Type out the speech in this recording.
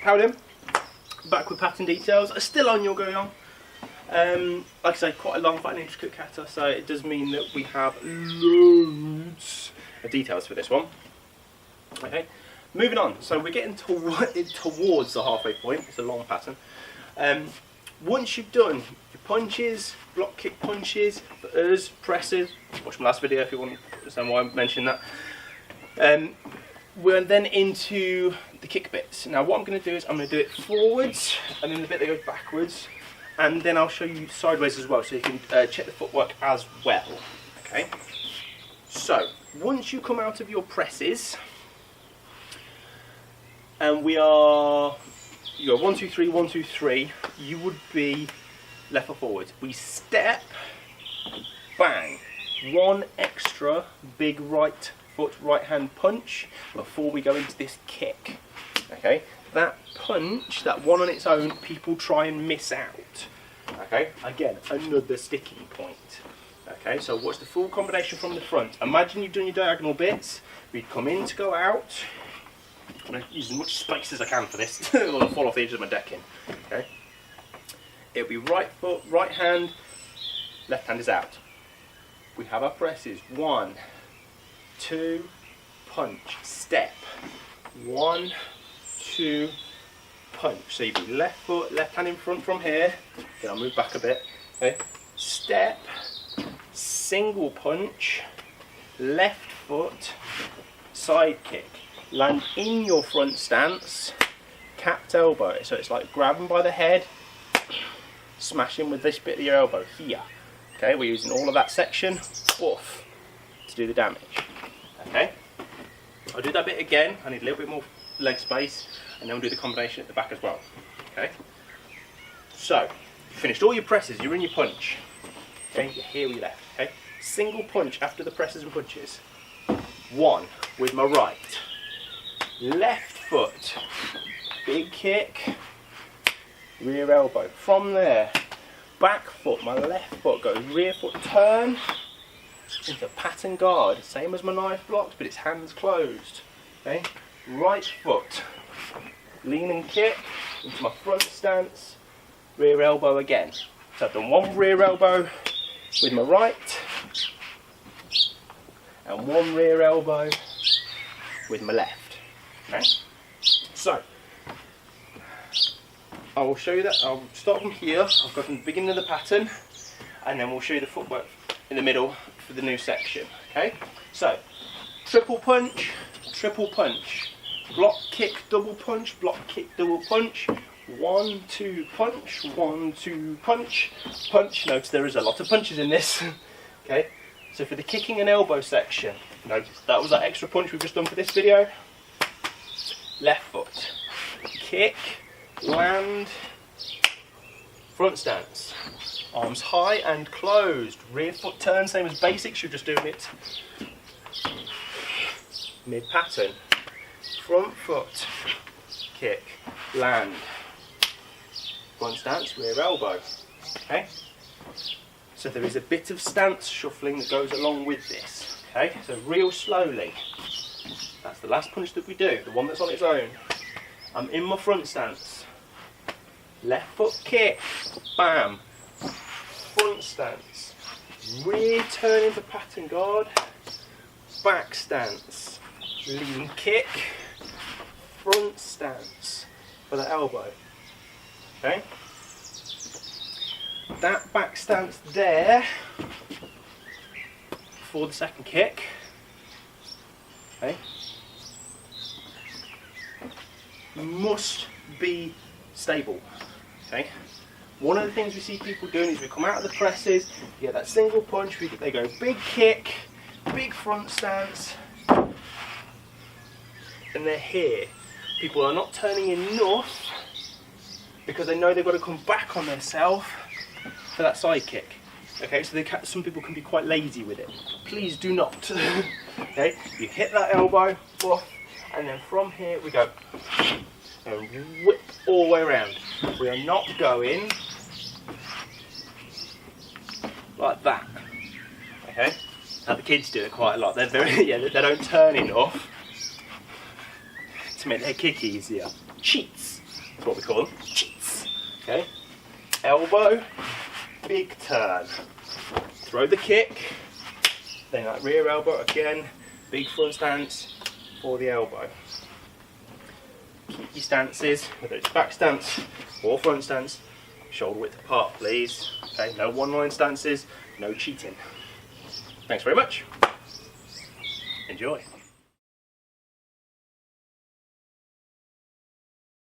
Paladin, back with pattern details. Still on Yul Gok Hyeung. Like I say, quite a long, quite an intricate kata, so it does mean that we have loads of details for this one. Okay, moving on. So we're getting towards the halfway point. It's a long pattern. Once you've done your punches, block kick punches, for us, presses, watch my last video if you want to understand why I mentioned that. We're then into the kick bits. Now what I'm going to do is I'm going to do it forwards and then the bit that goes backwards, and then I'll show you sideways as well so you can check the footwork as well. Okay, so once you come out of your presses, and you go 1, 2, 3, 1, 2, 3, you would be left or forward. We step, bang, one extra big right foot, right hand punch before we go into this kick. Okay, that punch, that one on its own, people try and miss out. Okay, again, another sticking point. Okay, so watch the full combination from the front. Imagine you've done your diagonal bits, we'd come in to go out. I'm going to use as much space as I can for this, or I'll fall off the edge of my decking. Okay, it'll be right foot, right hand, left hand is out. We have our presses. 1, 2, punch, step. 1, 2, punch. So you be left foot, left hand in front from here. Then I'll move back a bit. Okay, step, single punch, left foot, side kick. Land in your front stance, capped elbow. So it's like grabbing by the head, smashing with this bit of your elbow here. Okay, we're using all of that section off to do the damage. Okay, I'll do that bit again. I need a little bit more leg space, and then we'll do the combination at the back as well. Okay, so you finished all your presses, you're in your punch. Okay, you're here we left. Okay, single punch after the presses and punches. 1 with my right. Left foot, big kick, rear elbow. From there, back foot, my left foot goes rear foot turn into pattern guard, same as my knife blocks, but it's hands closed. Okay, right foot, lean and kick into my front stance, rear elbow again. So I've done one rear elbow with my right, and one rear elbow with my left. Okay, so I will show you that. I'll start from here. I'll go from the beginning of the pattern, and then we'll show you the footwork in the middle for the new section. Okay, so triple punch, block kick, double punch, block kick, double punch. 1, 2 punch, 1, 2 punch, punch. Notice there is a lot of punches in this. Okay, so for the kicking and elbow section, notice that was that extra punch we've just done for this video. Left foot, kick, land, front stance, arms high and closed, rear foot turn, same as basics, you're just doing it mid pattern, front foot, kick, land, front stance, rear elbow. Okay, so there is a bit of stance shuffling that goes along with this. Okay, so real slowly. That's the last punch that we do, the one that's on its own. I'm in my front stance. Left foot kick, bam. Front stance. Rear turn into pattern guard. Back stance. Lean kick. Front stance for the elbow. Okay? That back stance there for the second kick. Okay? Must be stable. Okay. One of the things we see people doing is we come out of the presses, you get that single punch, they go big kick, big front stance, and they're here. People are not turning enough because they know they've got to come back on themselves for that side kick. Okay, so some people can be quite lazy with it. Please do not. Okay, you hit that elbow, off, and then from here we go and whip all the way around. We are not going like that. Okay, now the kids do it quite a lot. They're very they don't turn enough to make their kick easier. Cheats. That's what we call them. Cheats. Okay. Elbow, big turn. Throw the kick. Then that rear elbow again. Big front stance for the elbow. Keep your stances, whether it's back stance or front stance, shoulder width apart, please. Okay, no one-line stances, no cheating. Thanks very much. Enjoy.